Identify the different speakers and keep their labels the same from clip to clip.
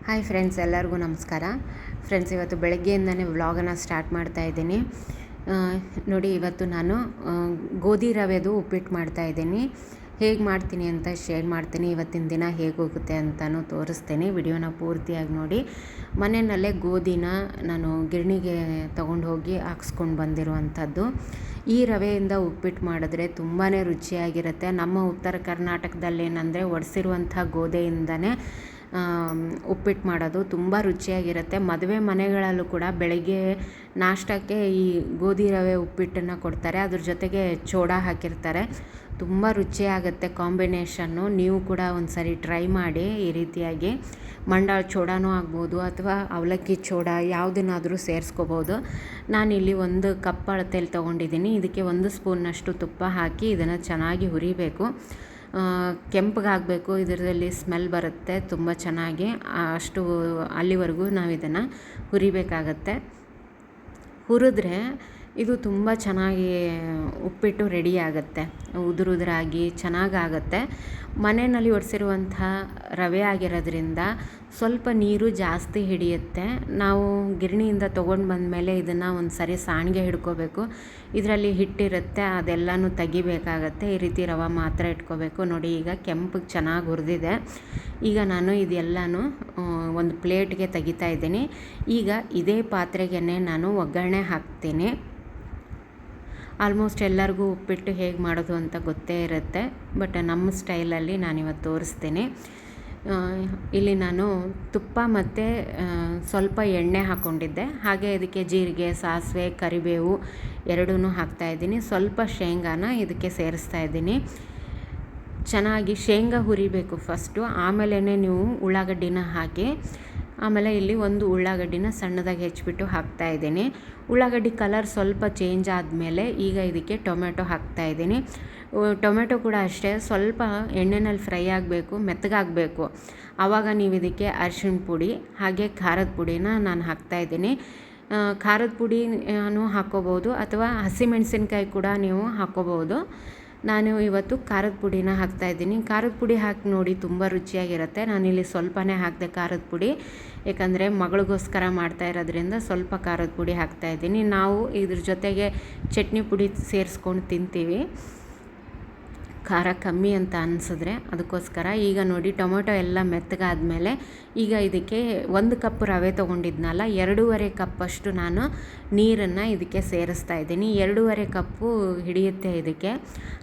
Speaker 1: Hi friends, ಎಲ್ಲರಿಗೂ ನಮಸ್ಕಾರ. Friends, ಇವತ್ತು ಬೆಳಗ್ಗೆಯಿಂದನೇ ವ್ಲಾಗನ್ನು ಸ್ಟಾರ್ಟ್ ಮಾಡ್ತಾ ಇದ್ದೀನಿ. ನೋಡಿ, ಇವತ್ತು ನಾನು ಗೋಧಿ ರವೆದು ಉಪ್ಪಿಟ್ಟು ಮಾಡ್ತಾಯಿದ್ದೀನಿ. ಹೇಗೆ ಮಾಡ್ತೀನಿ ಅಂತ ಶೇರ್ ಮಾಡ್ತೀನಿ. ಇವತ್ತಿನ ದಿನ ಹೇಗೆ ಹೋಗುತ್ತೆ ಅಂತಲೂ ತೋರಿಸ್ತೀನಿ. ವಿಡಿಯೋನ ಪೂರ್ತಿಯಾಗಿ ನೋಡಿ. ಮನೆಯಲ್ಲೇ ಗೋಧಿನ ನಾನು ಗಿರಣಿಗೆ ತೊಗೊಂಡು ಹೋಗಿ ಹಾಕ್ಸ್ಕೊಂಡು ಬಂದಿರುವಂಥದ್ದು. ಈ ರವೆಯಿಂದ ಉಪ್ಪಿಟ್ಟು ಮಾಡಿದ್ರೆ ತುಂಬಾ ರುಚಿಯಾಗಿರುತ್ತೆ. ನಮ್ಮ ಉತ್ತರ ಕರ್ನಾಟಕದಲ್ಲಿ ಏನಂದರೆ ಒಡಿಸಿರುವಂಥ ಗೋಧಿಯಿಂದನೇ ಉಪ್ಪಿಟ್ಟು ಮಾಡೋದು ತುಂಬ ರುಚಿಯಾಗಿರುತ್ತೆ. ಮದುವೆ ಮನೆಗಳಲ್ಲೂ ಕೂಡ ಬೆಳಗ್ಗೆ ನಾಷ್ಟಕ್ಕೆ ಈ ಗೋಧಿ ರವೆ ಉಪ್ಪಿಟ್ಟನ್ನು ಕೊಡ್ತಾರೆ. ಅದ್ರ ಜೊತೆಗೆ ಚೋಡಾ ಹಾಕಿರ್ತಾರೆ. ತುಂಬ ರುಚಿಯಾಗುತ್ತೆ ಕಾಂಬಿನೇಷನ್ನು. ನೀವು ಕೂಡ ಒಂದು ಸರಿ ಟ್ರೈ ಮಾಡಿ. ಈ ರೀತಿಯಾಗಿ ಮಂಡಾಳ ಚೋಡಾನೂ ಆಗ್ಬೋದು ಅಥವಾ ಅವಲಕ್ಕಿ ಚೋಡಾ ಯಾವುದನ್ನಾದರೂ ಸೇರಿಸ್ಕೋಬೋದು. ನಾನಿಲ್ಲಿ 1 ಕಪ್ ಅಳತೆಯಲ್ಲಿ ತೊಗೊಂಡಿದ್ದೀನಿ. ಇದಕ್ಕೆ 1 ಸ್ಪೂನ್ನಷ್ಟು ತುಪ್ಪ ಹಾಕಿ ಇದನ್ನು ಚೆನ್ನಾಗಿ ಹುರಿಬೇಕು. ಕೆಂಪಗಾಗಬೇಕು. ಇದರಲ್ಲಿ ಸ್ಮೆಲ್ ಬರುತ್ತೆ ತುಂಬ ಚೆನ್ನಾಗಿ. ಅಷ್ಟು ಅಲ್ಲಿವರೆಗೂ ನಾವು ಇದನ್ನು ಹುರಿಬೇಕಾಗತ್ತೆ. ಹುರಿದ್ರೆ ಇದು ತುಂಬ ಚೆನ್ನಾಗಿ ಉಪ್ಪಿಟ್ಟು ರೆಡಿ ಆಗುತ್ತೆ. ಉದುರಾಗಿ ಚೆನ್ನಾಗಾಗತ್ತೆ. ಮನೆಯಲ್ಲಿ ಒಡಿಸಿರುವಂಥ ರವೆ ಆಗಿರೋದ್ರಿಂದ ಸ್ವಲ್ಪ ನೀರು ಜಾಸ್ತಿ ಹಿಡಿಯುತ್ತೆ. ನಾವು ಗಿರಣಿಯಿಂದ ತೊಗೊಂಡು ಬಂದಮೇಲೆ ಇದನ್ನು ಒಂದು ಸರಿ ಸಾಣಿಗೆ ಹಿಡ್ಕೋಬೇಕು. ಇದರಲ್ಲಿ ಹಿಟ್ಟಿರುತ್ತೆ, ಅದೆಲ್ಲನೂ ತೆಗಿಬೇಕಾಗತ್ತೆ. ಈ ರೀತಿ ರವೆ ಮಾತ್ರ ಇಟ್ಕೋಬೇಕು. ನೋಡಿ, ಈಗ ಕೆಂಪಗೆ ಚೆನ್ನಾಗಿ ಹುರಿದಿದೆ. ಈಗ ನಾನು ಇದೆಲ್ಲನೂ ಒಂದು ಪ್ಲೇಟ್ಗೆ ತೆಗಿತಾ ಇದ್ದೀನಿ. ಈಗ ಇದೇ ಪಾತ್ರೆಗೆ ನಾನು ಒಗ್ಗರಣೆ ಹಾಕ್ತೀನಿ. ಆಲ್ಮೋಸ್ಟ್ ಎಲ್ಲರಿಗೂ ಉಪ್ಪಿಟ್ಟು ಹೇಗೆ ಮಾಡೋದು ಅಂತ ಗೊತ್ತೇ ಇರುತ್ತೆ, ಬಟ್ ನಮ್ಮ ಸ್ಟೈಲಲ್ಲಿ ನಾನಿವತ್ತು ತೋರಿಸ್ತೀನಿ. ಇಲ್ಲಿ ನಾನು ತುಪ್ಪ ಮತ್ತು ಸ್ವಲ್ಪ ಎಣ್ಣೆ ಹಾಕ್ಕೊಂಡಿದ್ದೆ. ಹಾಗೆ ಇದಕ್ಕೆ ಜೀರಿಗೆ, ಸಾಸಿವೆ, ಕರಿಬೇವು ಎರಡೂ ಹಾಕ್ತಾಯಿದ್ದೀನಿ. ಸ್ವಲ್ಪ ಶೇಂಗಾನ ಇದಕ್ಕೆ ಸೇರಿಸ್ತಾ ಇದ್ದೀನಿ. ಚೆನ್ನಾಗಿ ಶೇಂಗಾ ಹುರಿಬೇಕು ಫಸ್ಟು, ಆಮೇಲೆ ನೀವು ಉಳ್ಳಾಗಡ್ಡಿನ ಹಾಕಿ. ಆಮೇಲೆ ಇಲ್ಲಿ 1 ಉಳ್ಳಾಗಡ್ಡಿನ ಸಣ್ಣದಾಗಿ ಹೆಚ್ಚಿಬಿಟ್ಟು ಹಾಕ್ತಾಯಿದ್ದೀನಿ. ಉಳ್ಳಾಗಡ್ಡಿ ಕಲರ್ ಸ್ವಲ್ಪ ಚೇಂಜ್ ಆದಮೇಲೆ ಈಗ ಇದಕ್ಕೆ ಟೊಮೆಟೊ ಹಾಕ್ತಾಯಿದ್ದೀನಿ. ಟೊಮೆಟೊ ಕೂಡ ಅಷ್ಟೇ ಸ್ವಲ್ಪ ಎಣ್ಣೆನಲ್ಲಿ ಫ್ರೈ ಆಗಬೇಕು, ಮೆತ್ತಗಾಗಬೇಕು. ಆವಾಗ ನೀವು ಇದಕ್ಕೆ ಅರಿಶಿಣ ಪುಡಿ ಹಾಗೆ ಖಾರದ ಪುಡಿನ ನಾನು ಹಾಕ್ತಾಯಿದ್ದೀನಿ. ಖಾರದ ಪುಡಿನೂ ಹಾಕ್ಕೋಬೋದು ಅಥವಾ ಹಸಿಮೆಣಸಿನ್ಕಾಯಿ ಕೂಡ ನೀವು ಹಾಕ್ಕೋಬೋದು. ನಾನು ಇವತ್ತು ಖಾರದ ಪುಡಿನ ಹಾಕ್ತಾಯಿದ್ದೀನಿ. ಖಾರದ ಪುಡಿ ಹಾಕಿ ನೋಡಿ, ತುಂಬ ರುಚಿಯಾಗಿರುತ್ತೆ. ನಾನಿಲ್ಲಿ ಸ್ವಲ್ಪನೇ ಹಾಕಿದೆ ಖಾರದ ಪುಡಿ, ಯಾಕಂದರೆ ಮಗಳಿಗೋಸ್ಕರ ಮಾಡ್ತಾ ಇರೋದ್ರಿಂದ ಸ್ವಲ್ಪ ಖಾರದ ಪುಡಿ ಹಾಕ್ತಾಯಿದ್ದೀನಿ. ನಾವು ಇದ್ರ ಜೊತೆಗೆ ಚಟ್ನಿ ಪುಡಿ ಸೇರಿಸ್ಕೊಂಡು ತಿಂತೀವಿ, ಖಾರ ಕಮ್ಮಿ ಅಂತ ಅನಿಸಿದ್ರೆ ಅದಕ್ಕೋಸ್ಕರ. ಈಗ ನೋಡಿ, ಟೊಮೆಟೊ ಎಲ್ಲ ಮೆತ್ತಗಾದ್ಮೇಲೆ ಈಗ ಇದಕ್ಕೆ 1 ಕಪ್ ರವೆ ತೊಗೊಂಡಿದ್ನಲ್ಲ, 2.5 ಕಪ್ಪಷ್ಟು ನಾನು ನೀರನ್ನು ಇದಕ್ಕೆ ಸೇರಿಸ್ತಾ ಇದ್ದೀನಿ. 2.5 ಕಪ್ಪು ಹಿಡಿಯುತ್ತೆ ಇದಕ್ಕೆ.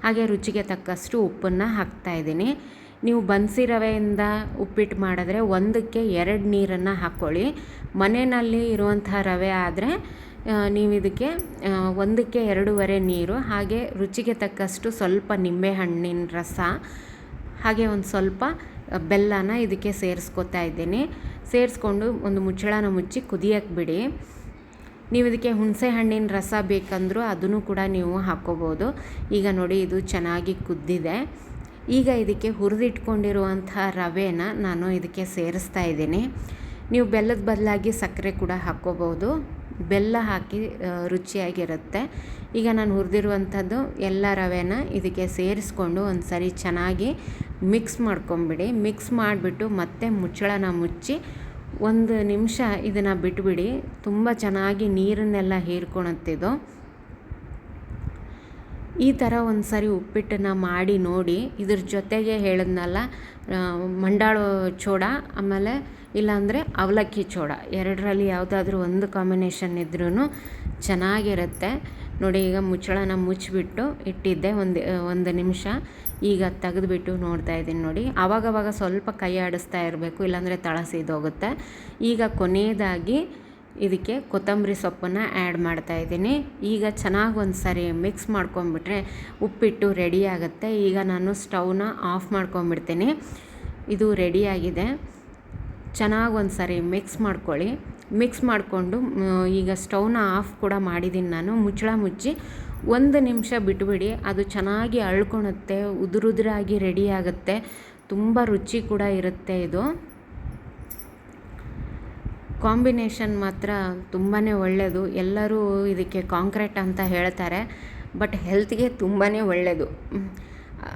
Speaker 1: ಹಾಗೆ ರುಚಿಗೆ ತಕ್ಕಷ್ಟು ಉಪ್ಪನ್ನು ಹಾಕ್ತಾಯಿದ್ದೀನಿ. ನೀವು ಬನ್ಸಿ ರವೆಯಿಂದ ಉಪ್ಪಿಟ್ಟು ಮಾಡಿದ್ರೆ 1ಕ್ಕೆ 2 ನೀರನ್ನು ಹಾಕ್ಕೊಳ್ಳಿ. ಮನೆಯಲ್ಲಿ ಇರುವಂಥ ರವೆ ಆದರೆ ನೀವು ಇದಕ್ಕೆ 1ಕ್ಕೆ 2.5 ನೀರು, ಹಾಗೆ ರುಚಿಗೆ ತಕ್ಕಷ್ಟು ಸ್ವಲ್ಪ ನಿಂಬೆಹಣ್ಣಿನ ರಸ, ಹಾಗೆ ಒಂದು ಸ್ವಲ್ಪ ಬೆಲ್ಲನ ಇದಕ್ಕೆ ಸೇರಿಸ್ಕೊತಾ ಇದ್ದೀನಿ. ಸೇರಿಸ್ಕೊಂಡು ಒಂದು ಮುಚ್ಚಳನ ಮುಚ್ಚಿ ಕುದಿಯಕ್ಕೆ ಬಿಡಿ. ನೀವು ಇದಕ್ಕೆ ಹುಣಸೆ ಹಣ್ಣಿನ ರಸ ಬೇಕಂದ್ರೂ ಅದನ್ನು ಕೂಡ ನೀವು ಹಾಕ್ಕೋಬೋದು. ಈಗ ನೋಡಿ, ಇದು ಚೆನ್ನಾಗಿ ಕುದ್ದಿದೆ. ಈಗ ಇದಕ್ಕೆ ಹುರಿದಿಟ್ಕೊಂಡಿರುವಂಥ ರವೆನ ನಾನು ಇದಕ್ಕೆ ಸೇರಿಸ್ತಾ ಇದ್ದೀನಿ. ನೀವು ಬೆಲ್ಲದ ಬದಲಾಗಿ ಸಕ್ಕರೆ ಕೂಡ ಹಾಕ್ಕೋಬೋದು. ಬೆಲ್ಲ ಹಾಕಿ ರುಚಿಯಾಗಿರುತ್ತೆ. ಈಗ ನಾನು ಹುರಿದಿರುವಂಥದ್ದು ಎಲ್ಲ ರವೆನ ಇದಕ್ಕೆ ಸೇರಿಸ್ಕೊಂಡು ಒಂದು ಸರಿ ಚೆನ್ನಾಗಿ ಮಿಕ್ಸ್ ಮಾಡ್ಕೊಂಬಿಡಿ. ಮಿಕ್ಸ್ ಮಾಡಿಬಿಟ್ಟು ಮತ್ತೆ ಮುಚ್ಚಳನ ಮುಚ್ಚಿ 1 ನಿಮಿಷ ಇದನ್ನು ಬಿಟ್ಬಿಡಿ. ತುಂಬ ಚೆನ್ನಾಗಿ ನೀರನ್ನೆಲ್ಲ ಹೀರ್ಕೊಳುತ್ತಿದ್ದು. ಈ ಥರ ಒಂದು ಸರಿ ಉಪ್ಪಿಟ್ಟನ್ನು ಮಾಡಿ ನೋಡಿ. ಇದ್ರ ಜೊತೆಗೆ ಹೇಳಿದ್ನಲ್ಲ, ಮಂಡಾಳು ಚೋಡಾ ಆಮೇಲೆ ಇಲ್ಲಾಂದರೆ ಅವಲಕ್ಕಿ ಚೋಡಾ, ಎರಡರಲ್ಲಿ ಯಾವುದಾದ್ರೂ ಒಂದು ಕಾಂಬಿನೇಷನ್ ಇದ್ರೂ ಚೆನ್ನಾಗಿರುತ್ತೆ. ನೋಡಿ, ಈಗ ಮುಚ್ಚಳನ ಮುಚ್ಚಿಬಿಟ್ಟು ಇಟ್ಟಿದ್ದೆ ಒಂದು ನಿಮಿಷ. ಈಗ ತೆಗೆದುಬಿಟ್ಟು ನೋಡ್ತಾ ಇದ್ದೀನಿ. ನೋಡಿ, ಆವಾಗವಾಗ ಸ್ವಲ್ಪ ಕೈ ಆಡಿಸ್ತಾ ಇರಬೇಕು, ಇಲ್ಲಾಂದರೆ ತಳ ಸೀದೋಗುತ್ತೆ. ಈಗ ಕೊನೆಯದಾಗಿ ಇದಕ್ಕೆ ಕೊತ್ತಂಬರಿ ಸೊಪ್ಪನ್ನು ಆ್ಯಡ್ ಮಾಡ್ತಾಯಿದ್ದೀನಿ. ಈಗ ಚೆನ್ನಾಗಿ ಒಂದು ಸರಿ ಮಿಕ್ಸ್ ಮಾಡ್ಕೊಂಬಿಟ್ರೆ ಉಪ್ಪಿಟ್ಟು ರೆಡಿ ಆಗುತ್ತೆ. ಈಗ ನಾನು ಸ್ಟವ್ನ ಆಫ್ ಮಾಡ್ಕೊಂಬಿಡ್ತೀನಿ. ಇದು ರೆಡಿಯಾಗಿದೆ. ಚೆನ್ನಾಗಿ ಒಂದು ಸರಿ ಮಿಕ್ಸ್ ಮಾಡ್ಕೊಳ್ಳಿ. ಮಿಕ್ಸ್ ಮಾಡಿಕೊಂಡು ಈಗ ಸ್ಟವ್ನ ಆಫ್ ಕೂಡ ಮಾಡಿದ್ದೀನಿ ನಾನು. ಮುಚ್ಚಳ ಮುಚ್ಚಿ 1 ನಿಮಿಷ ಬಿಟ್ಬಿಡಿ. ಅದು ಚೆನ್ನಾಗಿ ಅಳ್ಕೊಳುತ್ತೆ, ಉದುರಾಗಿ ರೆಡಿ ಆಗುತ್ತೆ. ತುಂಬ ರುಚಿ ಕೂಡ ಇರುತ್ತೆ. ಇದು ಕಾಂಬಿನೇಷನ್ ಮಾತ್ರ ತುಂಬಾ ಒಳ್ಳೆಯದು. ಎಲ್ಲರೂ ಇದಕ್ಕೆ ಕಾಂಕ್ರೀಟ್ ಅಂತ ಹೇಳ್ತಾರೆ, ಬಟ್ ಹೆಲ್ತ್ಗೆ ತುಂಬಾ ಒಳ್ಳೆಯದು.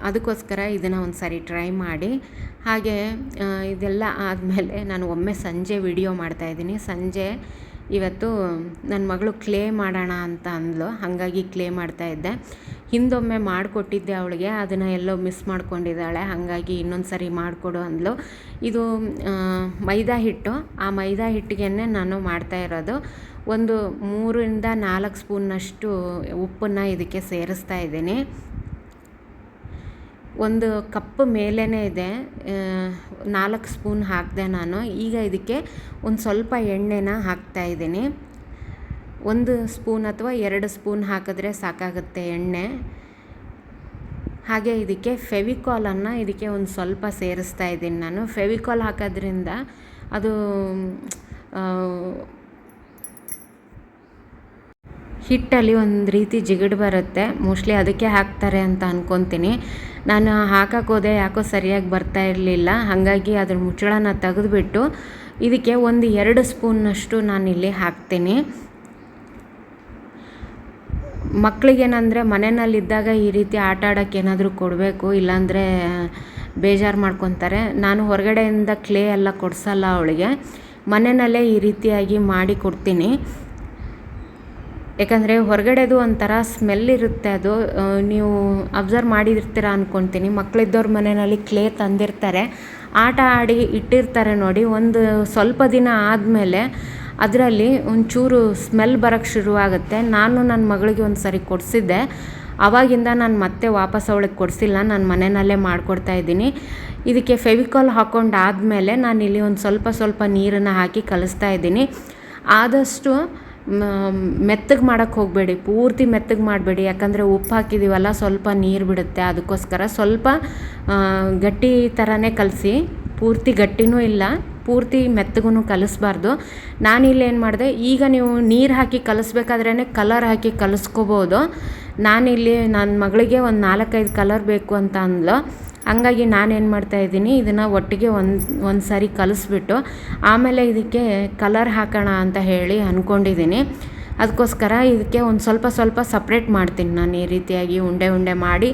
Speaker 1: ಅದಕ್ಕೋಸ್ಕರ ಇದನ್ನು ಒಂದು ಸಾರಿ ಟ್ರೈ ಮಾಡಿ. ಹಾಗೆ ಇದೆಲ್ಲ ಆದಮೇಲೆ ನಾನು ಒಮ್ಮೆ ಸಂಜೆ ವಿಡಿಯೋ ಮಾಡ್ತಾಯಿದ್ದೀನಿ. ಸಂಜೆ ಇವತ್ತು ನನ್ನ ಮಗಳು ಕ್ಲೇ ಮಾಡೋಣ ಅಂತ ಅಂದ್ಲು, ಹಾಗಾಗಿ ಕ್ಲೇ ಮಾಡ್ತಾಯಿದ್ದೆ. ಹಿಂದೊಮ್ಮೆ ಮಾಡಿಕೊಟ್ಟಿದ್ದೆ ಅವಳಿಗೆ, ಅದನ್ನು ಎಲ್ಲೋ ಮಿಸ್ ಮಾಡ್ಕೊಂಡಿದ್ದಾಳೆ, ಹಾಗಾಗಿ ಇನ್ನೊಂದು ಸರಿ ಮಾಡಿಕೊಡು ಅಂದ್ಲು. ಇದು ಮೈದಾ ಹಿಟ್ಟು, ಆ ಮೈದಾ ಹಿಟ್ಟಿಗೆ ನಾನು ಮಾಡ್ತಾಯಿರೋದು. ಒಂದು 3ರಿಂದ 4 ಸ್ಪೂನ್ನಷ್ಟು ಉಪ್ಪನ್ನು ಇದಕ್ಕೆ ಸೇರಿಸ್ತಾ ಇದ್ದೀನಿ. ಒಂದು ಕಪ್ ಮೇಲೇ ಇದೆ, 4 ಸ್ಪೂನ್ ಹಾಕಿದೆ ನಾನು. ಈಗ ಇದಕ್ಕೆ ಒಂದು ಸ್ವಲ್ಪ ಎಣ್ಣೆನ ಹಾಕ್ತಾಯಿದ್ದೀನಿ. 1 ಸ್ಪೂನ್ ಅಥವಾ 2 ಸ್ಪೂನ್ ಹಾಕಿದ್ರೆ ಸಾಕಾಗುತ್ತೆ ಎಣ್ಣೆ. ಹಾಗೆ ಇದಕ್ಕೆ ಫೆವಿಕಾಲನ್ನು ಇದಕ್ಕೆ ಒಂದು ಸ್ವಲ್ಪ ಸೇರಿಸ್ತಾ ಇದ್ದೀನಿ ನಾನು. ಫೆವಿಕಾಲ್ ಹಾಕೋದ್ರಿಂದ ಅದು ಹಿಟ್ಟಲ್ಲಿ ಒಂದು ರೀತಿ ಜಿಗಿಡು ಬರುತ್ತೆ, ಮೋಸ್ಟ್ಲಿ ಅದಕ್ಕೆ ಹಾಕ್ತಾರೆ ಅಂತ ಅಂದ್ಕೊತೀನಿ. ನಾನು ಹಾಕಕ್ಕೆ ಹೋದೆ, ಯಾಕೋ ಸರಿಯಾಗಿ ಬರ್ತಾ ಇರಲಿಲ್ಲ, ಹಾಗಾಗಿ ಅದ್ರ ಮುಚ್ಚಳನ ತೆಗೆದುಬಿಟ್ಟು ಇದಕ್ಕೆ ಒಂದು 2 ಸ್ಪೂನ್ನಷ್ಟು ನಾನಿಲ್ಲಿ ಹಾಕ್ತೀನಿ. ಮಕ್ಕಳಿಗೇನಂದರೆ ಮನೆಯಲ್ಲಿದ್ದಾಗ ಈ ರೀತಿ ಆಟ ಆಡೋಕ್ಕೆ ಏನಾದರೂ ಕೊಡಬೇಕು, ಇಲ್ಲಾಂದರೆ ಬೇಜಾರು ಮಾಡ್ಕೊತಾರೆ. ನಾನು ಹೊರಗಡೆಯಿಂದ ಕ್ಲೇ ಎಲ್ಲ ಕೊಡಿಸಲ್ಲ ಅವಳಿಗೆ, ಮನೆಯಲ್ಲೇ ಈ ರೀತಿಯಾಗಿ ಮಾಡಿ ಕೊಡ್ತೀನಿ. ಯಾಕಂದರೆ ಹೊರಗಡೆದು ಒಂಥರ ಸ್ಮೆಲ್ ಇರುತ್ತೆ, ಅದು ನೀವು ಅಬ್ಸರ್ವ್ ಮಾಡಿರ್ತೀರ ಅಂದ್ಕೊತೀನಿ. ಮಕ್ಕಳಿದ್ದವ್ರ ಮನೆಯಲ್ಲಿ ಕ್ಲೇ ತಂದಿರ್ತಾರೆ, ಆಟ ಆಡಿ ಇಟ್ಟಿರ್ತಾರೆ ನೋಡಿ, ಒಂದು ಸ್ವಲ್ಪ ದಿನ ಆದಮೇಲೆ ಅದರಲ್ಲಿ ಒಂಚೂರು ಸ್ಮೆಲ್ ಬರೋಕ್ಕೆ ಶುರುವಾಗುತ್ತೆ. ನಾನು ನನ್ನ ಮಗಳಿಗೆ ಒಂದು ಸರಿ ಕೊಡಿಸಿದ್ದೆ, ಆವಾಗಿಂದ ನಾನು ಮತ್ತೆ ವಾಪಸ್ ಅವಳಿಗೆ ಕೊಡಿಸಿಲ್ಲ, ನಾನು ಮನೆಯಲ್ಲೇ ಮಾಡಿಕೊಡ್ತಾಯಿದ್ದೀನಿ. ಇದಕ್ಕೆ ಫೆವಿಕಾಲ್ ಹಾಕ್ಕೊಂಡಾದಮೇಲೆ ನಾನಿಲ್ಲಿ ಒಂದು ಸ್ವಲ್ಪ ನೀರನ್ನು ಹಾಕಿ ಕಲಿಸ್ತಾ ಇದ್ದೀನಿ. ಆದಷ್ಟು ಮೆತ್ತಗೆ ಮಾಡೋಕ್ಕೆ ಹೋಗಬೇಡಿ, ಪೂರ್ತಿ ಮೆತ್ತಗೆ ಮಾಡಬೇಡಿ, ಯಾಕಂದರೆ ಉಪ್ಪು ಹಾಕಿದ್ದೀವಲ್ಲ, ಸ್ವಲ್ಪ ನೀರು ಬಿಡುತ್ತೆ. ಅದಕ್ಕೋಸ್ಕರ ಸ್ವಲ್ಪ ಗಟ್ಟಿ ಥರನೇ ಕಲಸಿ, ಪೂರ್ತಿ ಗಟ್ಟಿನೂ ಇಲ್ಲ, ಪೂರ್ತಿ ಮೆತ್ತಗೂ ಕಲಿಸ್ಬಾರ್ದು. ನಾನಿಲ್ಲಿ ಏನು ಮಾಡಿದೆ, ಈಗ ನೀವು ನೀರು ಹಾಕಿ ಕಲಿಸ್ಬೇಕಾದ್ರೇ ಕಲರ್ ಹಾಕಿ ಕಲಿಸ್ಕೋಬೋದು. ನಾನಿಲ್ಲಿ ನನ್ನ ಮಗಳಿಗೆ ಒಂದು 4-5 ಕಲರ್ ಬೇಕು ಅಂತ ಅಂದ್ಲು, ಹಂಗಾಗಿ ನಾನೇನು ಮಾಡ್ತಾಯಿದ್ದೀನಿ, ಇದನ್ನು ಒಟ್ಟಿಗೆ ಒಂದು ಸಾರಿ ಕಲಿಸ್ಬಿಟ್ಟು ಆಮೇಲೆ ಇದಕ್ಕೆ ಕಲರ್ ಹಾಕೋಣ ಅಂತ ಹೇಳಿ ಅಂದ್ಕೊಂಡಿದ್ದೀನಿ. ಅದಕ್ಕೋಸ್ಕರ ಇದಕ್ಕೆ ಒಂದು ಸ್ವಲ್ಪ ಸಪ್ರೇಟ್ ಮಾಡ್ತೀನಿ ನಾನು, ಈ ರೀತಿಯಾಗಿ ಉಂಡೆ ಮಾಡಿ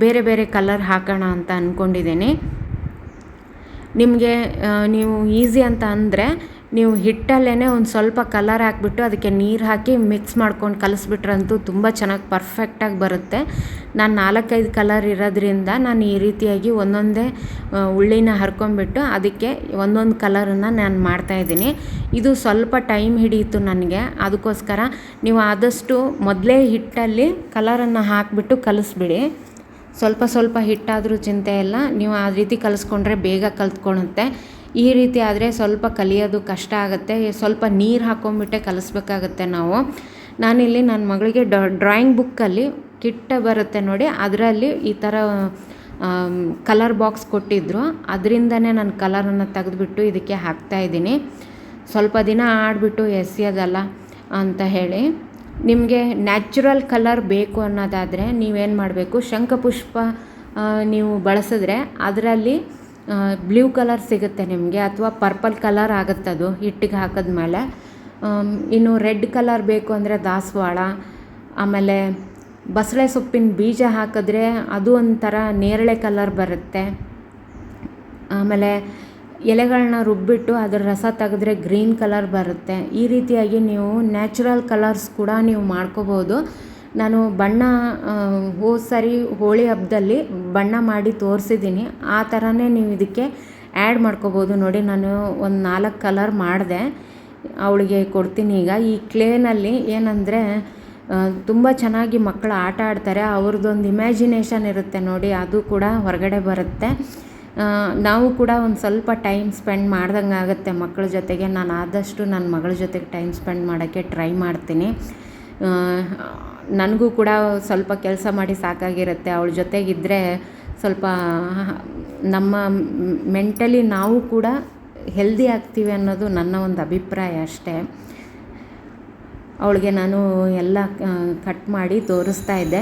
Speaker 1: ಬೇರೆ ಬೇರೆ ಕಲರ್ ಹಾಕೋಣ ಅಂತ ಅಂದ್ಕೊಂಡಿದ್ದೀನಿ. ನಿಮಗೆ ನೀವು ಈಸಿ ಅಂತ ಅಂದರೆ ನೀವು ಹಿಟ್ಟಲ್ಲೇ ಒಂದು ಸ್ವಲ್ಪ ಕಲರ್ ಹಾಕಿಬಿಟ್ಟು ಅದಕ್ಕೆ ನೀರು ಹಾಕಿ ಮಿಕ್ಸ್ ಮಾಡ್ಕೊಂಡು ಕಲಿಸ್ಬಿಟ್ರಂತೂ ತುಂಬ ಚೆನ್ನಾಗಿ ಪರ್ಫೆಕ್ಟಾಗಿ ಬರುತ್ತೆ. ನಾನು 4-5 ಕಲರ್ ಇರೋದ್ರಿಂದ ನಾನು ಈ ರೀತಿಯಾಗಿ ಒಂದೊಂದೇ ಉಳ್ಳಿನ ಹರ್ಕೊಂಡ್ಬಿಟ್ಟು ಅದಕ್ಕೆ ಒಂದೊಂದು ಕಲರನ್ನು ನಾನು ಮಾಡ್ತಾಯಿದ್ದೀನಿ. ಇದು ಸ್ವಲ್ಪ ಟೈಮ್ ಹಿಡಿಯಿತು ನನಗೆ, ಅದಕ್ಕೋಸ್ಕರ ನೀವು ಆದಷ್ಟು ಮೊದಲೇ ಹಿಟ್ಟಲ್ಲಿ ಕಲರನ್ನು ಹಾಕಿಬಿಟ್ಟು ಕಲಿಸ್ಬಿಡಿ. ಸ್ವಲ್ಪ ಹಿಟ್ಟಾದರೂ ಚಿಂತೆ ಇಲ್ಲ, ನೀವು ಆ ರೀತಿ ಕಲಿಸ್ಕೊಂಡ್ರೆ ಬೇಗ ಕಲ್ತ್ಕೊಳುತ್ತೆ. ಈ ರೀತಿ ಆದರೆ ಸ್ವಲ್ಪ ಕಲಿಯೋದು ಕಷ್ಟ ಆಗುತ್ತೆ, ಸ್ವಲ್ಪ ನೀರು ಹಾಕ್ಕೊಂಬಿಟ್ಟೆ ಕಲಿಸ್ಬೇಕಾಗತ್ತೆ ನಾವು. ನಾನಿಲ್ಲಿ ನನ್ನ ಮಗಳಿಗೆ ಡ್ರಾಯಿಂಗ್ ಬುಕ್ಕಲ್ಲಿ ಕಿಟ್ ಬರುತ್ತೆ ನೋಡಿ, ಅದರಲ್ಲಿ ಈ ಥರ ಕಲರ್ ಬಾಕ್ಸ್ ಕೊಟ್ಟಿದ್ದರು, ಅದರಿಂದನೇ ನಾನು ಕಲರನ್ನು ತೆಗೆದುಬಿಟ್ಟು ಇದಕ್ಕೆ ಹಾಕ್ತಾಯಿದ್ದೀನಿ. ಸ್ವಲ್ಪ ದಿನ ಆಡಿಬಿಟ್ಟು ಎಸೆಯೋದಲ್ಲ ಅಂತ ಹೇಳಿ. ನಿಮಗೆ ನ್ಯಾಚುರಲ್ ಕಲರ್ ಬೇಕು ಅನ್ನೋದಾದರೆ ನೀವೇನು ಮಾಡಬೇಕು, ಶಂಖಪುಷ್ಪ ನೀವು ಬಳಸಿದ್ರೆ ಅದರಲ್ಲಿ ಬ್ಲೂ ಕಲರ್ ಸಿಗುತ್ತೆ ನಿಮಗೆ, ಅಥವಾ ಪರ್ಪಲ್ ಕಲರ್ ಆಗುತ್ತೆ ಅದು ಹಿಟ್ಟಿಗೆ ಹಾಕಿದ್ಮೇಲೆ. ಇನ್ನು ರೆಡ್ ಕಲರ್ ಬೇಕು ಅಂದರೆ ದಾಸವಾಳ, ಆಮೇಲೆ ಬಸಳೆ ಸೊಪ್ಪಿನ ಬೀಜ ಹಾಕಿದ್ರೆ ಅದು ಒಂಥರ ನೇರಳೆ ಕಲರ್ ಬರುತ್ತೆ. ಆಮೇಲೆ ಎಲೆಗಳನ್ನ ರುಬ್ಬಿಟ್ಟು ಅದರ ರಸ ತೆಗೆದ್ರೆ ಗ್ರೀನ್ ಕಲರ್ ಬರುತ್ತೆ. ಈ ರೀತಿಯಾಗಿ ನೀವು ನ್ಯಾಚುರಲ್ ಕಲರ್ಸ್ ಕೂಡ ನೀವು ಮಾಡ್ಕೋಬೋದು. ನಾನು ಬಣ್ಣ ಹೋದ ಸರಿ ಹೋಳಿ ಹಬ್ಬದಲ್ಲಿ ಬಣ್ಣ ಮಾಡಿ ತೋರಿಸಿದ್ದೀನಿ, ಆ ಥರನೇ ನೀವು ಇದಕ್ಕೆ ಆ್ಯಡ್ ಮಾಡ್ಕೋಬೋದು. ನೋಡಿ ನಾನು ಒಂದು 4 ಕಲರ್ ಮಾಡಿದೆ, ಅವಳಿಗೆ ಕೊಡ್ತೀನಿ ಈಗ. ಈ ಕ್ಲೇನಲ್ಲಿ ಏನಂದರೆ ತುಂಬ ಚೆನ್ನಾಗಿ ಮಕ್ಕಳು ಆಟ ಆಡ್ತಾರೆ, ಅವ್ರದ್ದೊಂದು ಇಮ್ಯಾಜಿನೇಷನ್ ಇರುತ್ತೆ ನೋಡಿ, ಅದು ಕೂಡ ಹೊರಗಡೆ ಬರುತ್ತೆ. ನಾವು ಕೂಡ ಒಂದು ಸ್ವಲ್ಪ ಟೈಮ್ ಸ್ಪೆಂಡ್ ಮಾಡ್ದಂಗೆ ಆಗುತ್ತೆ ಮಕ್ಕಳ ಜೊತೆಗೆ. ನಾನು ಆದಷ್ಟು ನನ್ನ ಮಗಳ ಜೊತೆಗೆ ಟೈಮ್ ಸ್ಪೆಂಡ್ ಮಾಡೋಕ್ಕೆ ಟ್ರೈ ಮಾಡ್ತೀನಿ. ನನಗೂ ಕೂಡ ಸ್ವಲ್ಪ ಕೆಲಸ ಮಾಡಿ ಸಾಕಾಗಿರುತ್ತೆ, ಅವಳ ಜೊತೆಗಿದ್ದರೆ ಸ್ವಲ್ಪ ನಮ್ಮ ಮೆಂಟಲಿ ನಾವು ಕೂಡ ಹೆಲ್ದಿ ಆಗ್ತೀವಿ ಅನ್ನೋದು ನನ್ನ ಒಂದು ಅಭಿಪ್ರಾಯ ಅಷ್ಟೇ. ಅವಳಿಗೆ ನಾನು ಎಲ್ಲ ಕಟ್ ಮಾಡಿ ತೋರಿಸ್ತಾ ಇದ್ದೆ.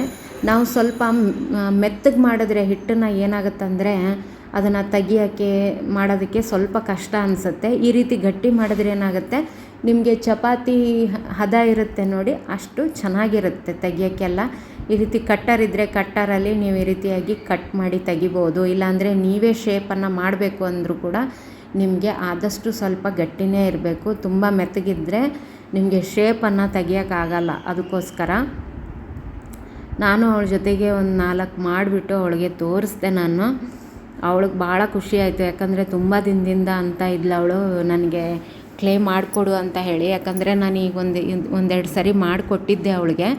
Speaker 1: ನಾವು ಸ್ವಲ್ಪ ಮೆತ್ತಗೆ ಮಾಡಿದ್ರೆ ಹಿಟ್ಟನ್ನು ಏನಾಗುತ್ತಂದರೆ ಅದನ್ನು ತೆಗಿಯೋಕ್ಕೆ ಮಾಡೋದಕ್ಕೆ ಸ್ವಲ್ಪ ಕಷ್ಟ ಅನಿಸುತ್ತೆ. ಈ ರೀತಿ ಗಟ್ಟಿ ಮಾಡಿದ್ರೆ ಏನಾಗುತ್ತೆ, ನಿಮಗೆ ಚಪಾತಿ ಹದ ಇರುತ್ತೆ ನೋಡಿ, ಅಷ್ಟು ಚೆನ್ನಾಗಿರುತ್ತೆ ತೆಗಿಯೋಕ್ಕೆಲ್ಲ. ಈ ರೀತಿ ಕಟ್ಟರ್ ಇದ್ದರೆ ಕಟ್ಟರಲ್ಲಿ ನೀವು ಈ ರೀತಿಯಾಗಿ ಕಟ್ ಮಾಡಿ ತೆಗಿಬೋದು. ಇಲ್ಲಾಂದರೆ ನೀವೇ ಶೇಪನ್ನು ಮಾಡಬೇಕು ಅಂದರೂ ಕೂಡ ನಿಮಗೆ ಆದಷ್ಟು ಸ್ವಲ್ಪ ಗಟ್ಟಿನೇ ಇರಬೇಕು. ತುಂಬ ಮೆತ್ತಗಿದ್ದರೆ ನಿಮಗೆ ಶೇಪನ್ನು ತೆಗಿಯೋಕ್ಕಾಗಲ್ಲ. ಅದಕ್ಕೋಸ್ಕರ ನಾನು ಅವಳ ಜೊತೆಗೆ ಒಂದು 4 ಮಾಡಿಬಿಟ್ಟು ಅವಳಿಗೆ ತೋರಿಸ್ದೆ ನಾನು. ಅವಳಿಗೆ ಭಾಳ ಖುಷಿ ಆಯಿತು. ಯಾಕಂದರೆ ತುಂಬ ದಿನದಿಂದ ಅಂತ ಇದ್ಲು ಅವಳು, ನನಗೆ ಕ್ಲೇ ಮಾಡಿಕೊಡು ಅಂತ ಹೇಳಿ. ಯಾಕಂದರೆ ನಾನು ಈಗ ಒಂದೆರಡು ಸರಿ ಮಾಡಿಕೊಟ್ಟಿದ್ದೆ ಅವಳಿಗೆ.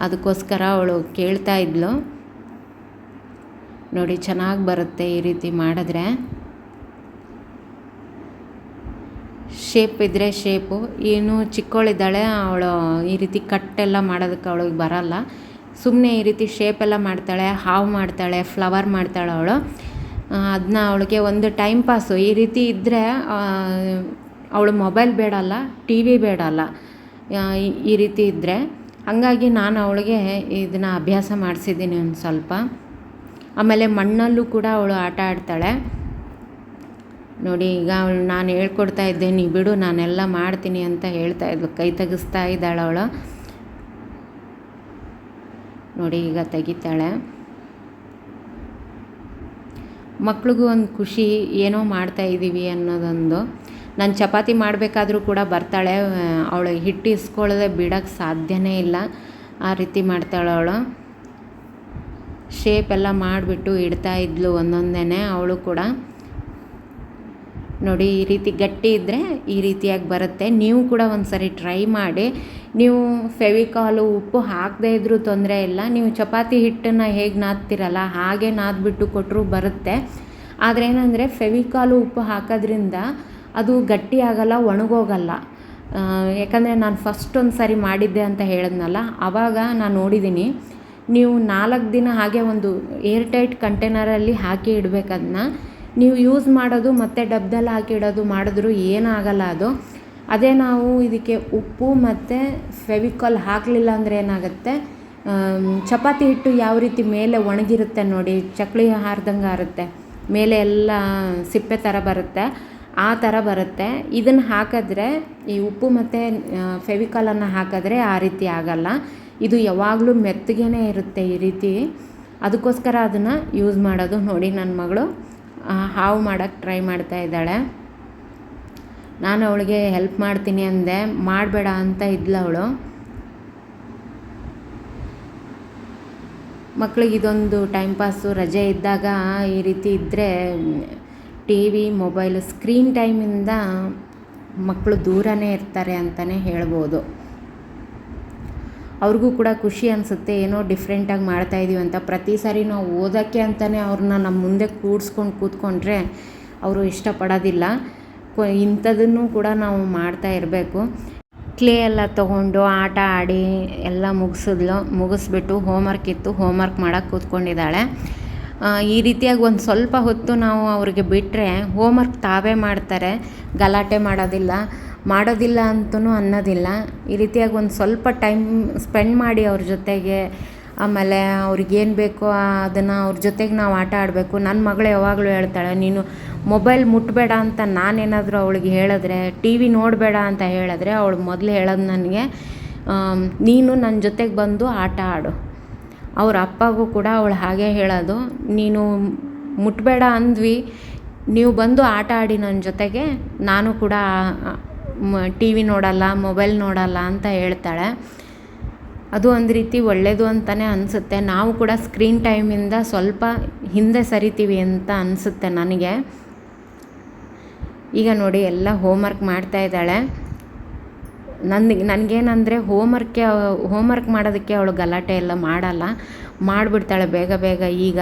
Speaker 1: ಅದಕ್ಕೋಸ್ಕರ ಅವಳು ಕೇಳ್ತಾ ಇದ್ಲು. ನೋಡಿ ಚೆನ್ನಾಗಿ ಬರುತ್ತೆ ಈ ರೀತಿ ಮಾಡಿದ್ರೆ. ಶೇಪ್ ಇದ್ದರೆ ಶೇಪು. ಏನು ಚಿಕ್ಕವಳಿದ್ದಾಳೆ ಅವಳು, ಈ ರೀತಿ ಕಟ್ಟೆಲ್ಲ ಮಾಡೋದಕ್ಕೆ ಅವಳಿಗೆ ಬರಲ್ಲ. ಸುಮ್ಮನೆ ಈ ರೀತಿ ಶೇಪೆಲ್ಲ ಮಾಡ್ತಾಳೆ, ಹಾವು ಮಾಡ್ತಾಳೆ, ಫ್ಲವರ್ ಮಾಡ್ತಾಳೆ ಅವಳು. ಅದನ್ನ ಅವಳಿಗೆ ಒಂದು ಟೈಮ್ ಪಾಸು. ಈ ರೀತಿ ಇದ್ದರೆ ಅವಳು ಮೊಬೈಲ್ ಬೇಡಲ್ಲ, ಟಿ ವಿ ಬೇಡಲ್ಲ ಈ ರೀತಿ ಇದ್ದರೆ. ಹಾಗಾಗಿ ನಾನು ಅವಳಿಗೆ ಇದನ್ನು ಅಭ್ಯಾಸ ಮಾಡಿಸಿದ್ದೀನಿ ಒಂದು ಸ್ವಲ್ಪ. ಆಮೇಲೆ ಮಣ್ಣಲ್ಲೂ ಕೂಡ ಅವಳು ಆಟ ಆಡ್ತಾಳೆ. ನೋಡಿ ಈಗ ಅವಳು, ನಾನು ಹೇಳ್ಕೊಡ್ತಾ ಇದ್ದೆ, ನೀ ಬಿಡು ನಾನೆಲ್ಲ ಮಾಡ್ತೀನಿ ಅಂತ ಹೇಳ್ತಾ ಇದ್ಲು. ಕೈ ತೆಗಿಸ್ತಾ ಇದ್ದಾಳೆ ಅವಳು. ನೋಡಿ ಈಗ ತೆಗಿತಾಳೆ. ಮಕ್ಳಿಗೂ ಒಂದು ಖುಷಿ, ಏನೋ ಮಾಡ್ತಾಯಿದ್ದೀವಿ ಅನ್ನೋದೊಂದು. ನಾನು ಚಪಾತಿ ಮಾಡಬೇಕಾದ್ರೂ ಕೂಡ ಬರ್ತಾಳೆ. ಅವಳು ಹಿಟ್ಟು ಇಸ್ಕೊಳ್ಳದೆ ಬಿಡೋಕ್ಕೆ ಸಾಧ್ಯನೇ ಇಲ್ಲ, ಆ ರೀತಿ ಮಾಡ್ತಾಳೆ ಅವಳು. ಶೇಪೆಲ್ಲ ಮಾಡಿಬಿಟ್ಟು ಇಡ್ತಾ ಇದ್ಲು ಒಂದೊಂದೇ ಅವಳು ಕೂಡ. ನೋಡಿ ಈ ರೀತಿ ಗಟ್ಟಿ ಇದ್ದರೆ ಈ ರೀತಿಯಾಗಿ ಬರುತ್ತೆ. ನೀವು ಕೂಡ ಒಂದು ಸರಿ ಟ್ರೈ ಮಾಡಿ. ನೀವು ಫೆವಿಕಾಲು ಉಪ್ಪು ಹಾಕದೇ ಇದ್ರೂ ತೊಂದರೆ ಇಲ್ಲ. ನೀವು ಚಪಾತಿ ಹಿಟ್ಟನ್ನು ಹೇಗೆ ನಾದ್ತಿರಲ್ಲ ಹಾಗೆ ನಾದ್ಬಿಟ್ಟು ಕೊಟ್ಟರೂ ಬರುತ್ತೆ. ಆದರೆ ಏನಂದರೆ ಫೆವಿಕಾಲು ಉಪ್ಪು ಹಾಕೋದ್ರಿಂದ ಅದು ಗಟ್ಟಿ ಆಗಲ್ಲ, ಒಣಗೋಗಲ್ಲ. ಯಾಕಂದರೆ ನಾನು ಫಸ್ಟ್ ಒಂದು ಸಾರಿ ಮಾಡಿದ್ದೆ ಅಂತ ಹೇಳಿದ್ನಲ್ಲ, ಆವಾಗ ನಾನು ನೋಡಿದ್ದೀನಿ. ನೀವು 4 ದಿನ ಹಾಗೆ ಒಂದು ಏರ್ ಟೈಟ್ ಕಂಟೈನರಲ್ಲಿ ಹಾಕಿ ಇಡಬೇಕದನ್ನ. ನೀವು ಯೂಸ್ ಮಾಡೋದು ಮತ್ತು ಡಬ್ಬದಲ್ಲಿ ಹಾಕಿ ಇಡೋದು ಮಾಡಿದ್ರೂ ಏನಾಗಲ್ಲ ಅದು. ಅದೇ ನಾವು ಇದಕ್ಕೆ ಉಪ್ಪು ಮತ್ತು ಫೆವಿಕಾಲ್ ಹಾಕಲಿಲ್ಲ ಅಂದರೆ ಏನಾಗುತ್ತೆ, ಚಪಾತಿ ಹಿಟ್ಟು ಯಾವ ರೀತಿ ಮೇಲೆ ಒಣಗಿರುತ್ತೆ ನೋಡಿ, ಚಕ್ಲಿ ಹಾರ್ದಂಗೆ ಆರುತ್ತೆ, ಮೇಲೆ ಎಲ್ಲ ಸಿಪ್ಪೆ ಥರ ಬರುತ್ತೆ, ಆ ಥರ ಬರುತ್ತೆ. ಇದನ್ನು ಹಾಕಿದ್ರೆ, ಈ ಉಪ್ಪು ಮತ್ತು ಫೆವಿಕಾಲನ್ನು ಹಾಕಿದ್ರೆ ಆ ರೀತಿ ಆಗಲ್ಲ. ಇದು ಯಾವಾಗಲೂ ಮೆತ್ತಗೇ ಇರುತ್ತೆ ಈ ರೀತಿ. ಅದಕ್ಕೋಸ್ಕರ ಅದನ್ನು ಯೂಸ್ ಮಾಡೋದು. ನೋಡಿ ನನ್ನ ಮಗಳು ಹಾವು ಮಾಡೋಕ್ಕೆ ಟ್ರೈ ಮಾಡ್ತಾ ಇದ್ದಾಳೆ. ನಾನು ಅವಳಿಗೆ ಹೆಲ್ಪ್ ಮಾಡ್ತೀನಿ ಅಂದೆ, ಮಾಡಬೇಡ ಅಂತ ಇದ್ಲು ಅವಳು. ಮಕ್ಕಳಿಗೆ ಇದೊಂದು ಟೈಮ್ ಪಾಸು. ರಜೆ ಇದ್ದಾಗ ಈ ರೀತಿ ಇದ್ದರೆ ಟಿ ವಿ, ಮೊಬೈಲು, ಸ್ಕ್ರೀನ್ ಟೈಮಿಂದ ಮಕ್ಕಳು ದೂರನೇ ಇರ್ತಾರೆ ಅಂತಲೇ ಹೇಳ್ಬೋದು. ಅವ್ರಿಗೂ ಕೂಡ ಖುಷಿ ಅನಿಸುತ್ತೆ, ಏನೋ ಡಿಫ್ರೆಂಟಾಗಿ ಮಾಡ್ತಾಯಿದ್ದೀವಿ ಅಂತ. ಪ್ರತಿ ಸಾರಿ ನಾವು ಓದೋಕ್ಕೆ ಅಂತಲೇ ಅವ್ರನ್ನ ನಮ್ಮ ಮುಂದೆ ಕೂತ್ಕೊಂಡ್ರೆ ಅವರು ಇಷ್ಟಪಡೋದಿಲ್ಲ. ಇಂಥದನ್ನು ಕೂಡ ನಾವು ಮಾಡ್ತಾ ಇರಬೇಕು. ಕ್ಲೇ ಎಲ್ಲ ತೊಗೊಂಡು ಆಟ ಆಡಿ ಎಲ್ಲ ಮುಗಿಸ್ಬಿಟ್ಟು ಹೋಮ್ವರ್ಕ್ ಇತ್ತು, ಹೋಮ್ವರ್ಕ್ ಮಾಡೋಕ್ಕೆ ಕೂತ್ಕೊಂಡಿದ್ದಾಳೆ. ಈ ರೀತಿಯಾಗಿ ಒಂದು ಸ್ವಲ್ಪ ಹೊತ್ತು ನಾವು ಅವ್ರಿಗೆ ಬಿಟ್ಟರೆ ಹೋಮ್ವರ್ಕ್ ತಾವೇ ಮಾಡ್ತಾರೆ, ಗಲಾಟೆ ಮಾಡೋದಿಲ್ಲ ಅಂತಲೂ ಅನ್ನೋದಿಲ್ಲ. ಈ ರೀತಿಯಾಗಿ ಒಂದು ಸ್ವಲ್ಪ ಟೈಮ್ ಸ್ಪೆಂಡ್ ಮಾಡಿ ಅವ್ರ ಜೊತೆಗೆ. ಆಮೇಲೆ ಅವ್ರಿಗೇನು ಬೇಕೋ ಅದನ್ನು ಅವ್ರ ಜೊತೆಗೆ ನಾವು ಆಟ ಆಡಬೇಕು. ನನ್ನ ಮಗಳು ಯಾವಾಗಲೂ ಹೇಳ್ತಾಳೆ, ನೀನು ಮೊಬೈಲ್ ಮುಟ್ಟಬೇಡ ಅಂತ ನಾನೇನಾದರೂ ಅವಳಿಗೆ ಹೇಳಿದ್ರೆ, ಟಿ ವಿ ನೋಡಬೇಡ ಅಂತ ಹೇಳಿದ್ರೆ, ಅವಳು ಮೊದಲು ಹೇಳೋದು ನನಗೆ, ನೀನು ನನ್ನ ಜೊತೆಗೆ ಬಂದು ಆಟ ಆಡು. ಅವ್ರ ಅಪ್ಪಗೂ ಕೂಡ ಅವಳು ಹಾಗೆ ಹೇಳೋದು, ನೀನು ಮುಟ್ಟಬೇಡ ಅಂದ್ವಿ, ನೀವು ಬಂದು ಆಟ ಆಡಿ ನನ್ನ ಜೊತೆಗೆ, ನಾನು ಕೂಡ ಟಿ ವಿ ನೋಡಲ್ಲ, ಮೊಬೈಲ್ ನೋಡಲ್ಲ ಅಂತ ಹೇಳ್ತಾಳೆ. ಅದು ಒಂದು ರೀತಿ ಒಳ್ಳೆಯದು ಅಂತಲೇ ಅನಿಸುತ್ತೆ. ನಾವು ಕೂಡ ಸ್ಕ್ರೀನ್ ಟೈಮಿಂದ ಸ್ವಲ್ಪ ಹಿಂದೆ ಸರಿತೀವಿ ಅಂತ ಅನಿಸುತ್ತೆ ನನಗೆ. ಈಗ ನೋಡಿ ಎಲ್ಲ ಹೋಮ್ವರ್ಕ್ ಮಾಡ್ತಾ ಇದ್ದಾಳೆ. ನನಗೇನಂದರೆ ಹೋಮ್ವರ್ಕ್ ಮಾಡೋದಕ್ಕೆ ಅವಳು ಗಲಾಟೆ ಎಲ್ಲ ಮಾಡಲ್ಲ, ಮಾಡಿಬಿಡ್ತಾಳೆ ಬೇಗ ಈಗ.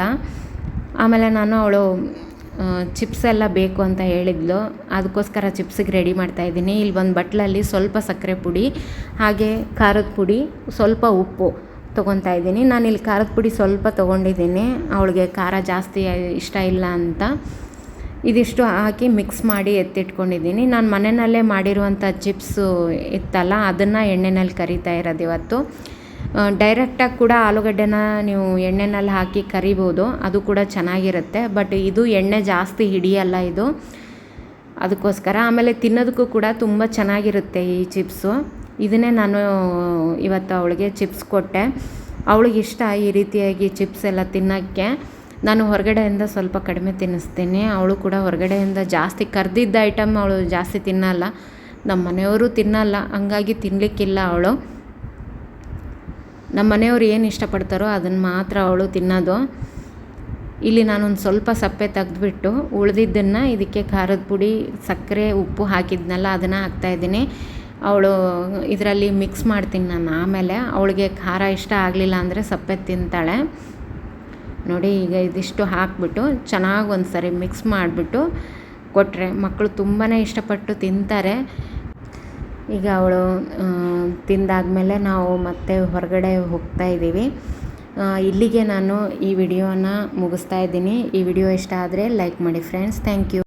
Speaker 1: ಆಮೇಲೆ ಅವಳು ಚಿಪ್ಸ್ ಎಲ್ಲ ಬೇಕು ಅಂತ ಹೇಳಿದ್ಲು, ಅದಕ್ಕೋಸ್ಕರ ಚಿಪ್ಸಿಗೆ ರೆಡಿ ಮಾಡ್ತಾಯಿದ್ದೀನಿ. ಇಲ್ಲಿ ಒಂದು ಬಟ್ಲಲ್ಲಿ ಸ್ವಲ್ಪ ಸಕ್ಕರೆ ಪುಡಿ, ಹಾಗೆ ಖಾರದ ಪುಡಿ, ಸ್ವಲ್ಪ ಉಪ್ಪು ತೊಗೊತಾ ಇದ್ದೀನಿ. ನಾನಿಲ್ಲಿ ಖಾರದ ಪುಡಿ ಸ್ವಲ್ಪ ತೊಗೊಂಡಿದ್ದೀನಿ, ಅವಳಿಗೆ ಖಾರ ಜಾಸ್ತಿ ಇಷ್ಟ ಇಲ್ಲ ಅಂತ. ಇದಿಷ್ಟು ಹಾಕಿ ಮಿಕ್ಸ್ ಮಾಡಿ ಎತ್ತಿಟ್ಕೊಂಡಿದ್ದೀನಿ. ನಾನು ಮನೆಯಲ್ಲೇ ಮಾಡಿರುವಂಥ ಚಿಪ್ಸು ಇತ್ತಲ್ಲ, ಅದನ್ನು ಎಣ್ಣೆನಲ್ಲಿ ಕರಿತಾ ಇರೋದು ಇವತ್ತು. ಡೈರೆಕ್ಟಾಗಿ ಕೂಡ ಆಲೂಗಡ್ಡೆನ ನೀವು ಎಣ್ಣೆನಲ್ಲಿ ಹಾಕಿ ಕರಿಬೋದು, ಅದು ಕೂಡ ಚೆನ್ನಾಗಿರುತ್ತೆ. ಬಟ್ ಇದು ಎಣ್ಣೆ ಜಾಸ್ತಿ ಹಿಡಿಯಲ್ಲ ಇದು, ಅದಕ್ಕೋಸ್ಕರ. ಆಮೇಲೆ ತಿನ್ನೋದಕ್ಕೂ ಕೂಡ ತುಂಬ ಚೆನ್ನಾಗಿರುತ್ತೆ ಈ ಚಿಪ್ಸು. ಇದನ್ನೇ ನಾನು ಇವತ್ತು ಅವಳಿಗೆ ಚಿಪ್ಸ್ ಕೊಟ್ಟೆ. ಅವಳಿಗಿಷ್ಟ ಈ ರೀತಿಯಾಗಿ ಚಿಪ್ಸ್ ಎಲ್ಲ ತಿನ್ನೋಕ್ಕೆ. ನಾನು ಹೊರಗಡೆಯಿಂದ ಸ್ವಲ್ಪ ಕಡಿಮೆ ತಿನ್ನಿಸ್ತೀನಿ. ಅವಳು ಕೂಡ ಹೊರಗಡೆಯಿಂದ ಜಾಸ್ತಿ ಕರ್ದಿದ್ದ ಐಟಮ್ ಅವಳು ಜಾಸ್ತಿ ತಿನ್ನಲ್ಲ, ನಮ್ಮ ಮನೆಯವರು ತಿನ್ನಲ್ಲ, ಹಂಗಾಗಿ ತಿನ್ನಲಿಕ್ಕಿಲ್ಲ ಅವಳು. ನಮ್ಮ ಮನೆಯವರು ಏನು ಇಷ್ಟಪಡ್ತಾರೋ ಅದನ್ನು ಮಾತ್ರ ಅವಳು ತಿನ್ನೋದು. ಇಲ್ಲಿ ನಾನೊಂದು ಸ್ವಲ್ಪ ಸಪ್ಪೆ ತೆಗೆದ್ಬಿಟ್ಟು ಉಳಿದಿದ್ದನ್ನು ಇದಕ್ಕೆ ಖಾರದ ಪುಡಿ, ಸಕ್ಕರೆ, ಉಪ್ಪು ಹಾಕಿದ್ನಲ್ಲ ಅದನ್ನು ಹಾಕ್ತಾಯಿದ್ದೀನಿ. ಅವಳು ಇದರಲ್ಲಿ ಮಿಕ್ಸ್ ಮಾಡ್ತೀನಿ ನಾನು. ಆಮೇಲೆ ಅವಳಿಗೆ ಖಾರ ಇಷ್ಟ ಆಗಲಿಲ್ಲ ಅಂದರೆ ಸಪ್ಪೆ ತಿಂತಾಳೆ ನೋಡಿ. ಈಗ ಇದಿಷ್ಟು ಹಾಕಿಬಿಟ್ಟು ಚೆನ್ನಾಗಿ ಒಂದು ಸರಿ ಮಿಕ್ಸ್ ಮಾಡಿಬಿಟ್ಟು ಕೊಟ್ಟರೆ ಮಕ್ಕಳು ತುಂಬಾ ಇಷ್ಟಪಟ್ಟು ತಿಂತಾರೆ. ಈಗ ಅವಳು ತಿಂದಾದಮೇಲೆ ನಾವು ಮತ್ತೆ ಹೊರಗಡೆ ಹೋಗ್ತಾ ಇದ್ದೀವಿ. ಇಲ್ಲಿಗೆ ನಾನು ಈ ವಿಡಿಯೋನ ಮುಗಿಸ್ತಾ ಇದ್ದೀನಿ. ಈ ವಿಡಿಯೋ ಇಷ್ಟ ಆದರೆ ಲೈಕ್ ಮಾಡಿ ಫ್ರೆಂಡ್ಸ್. Thank you.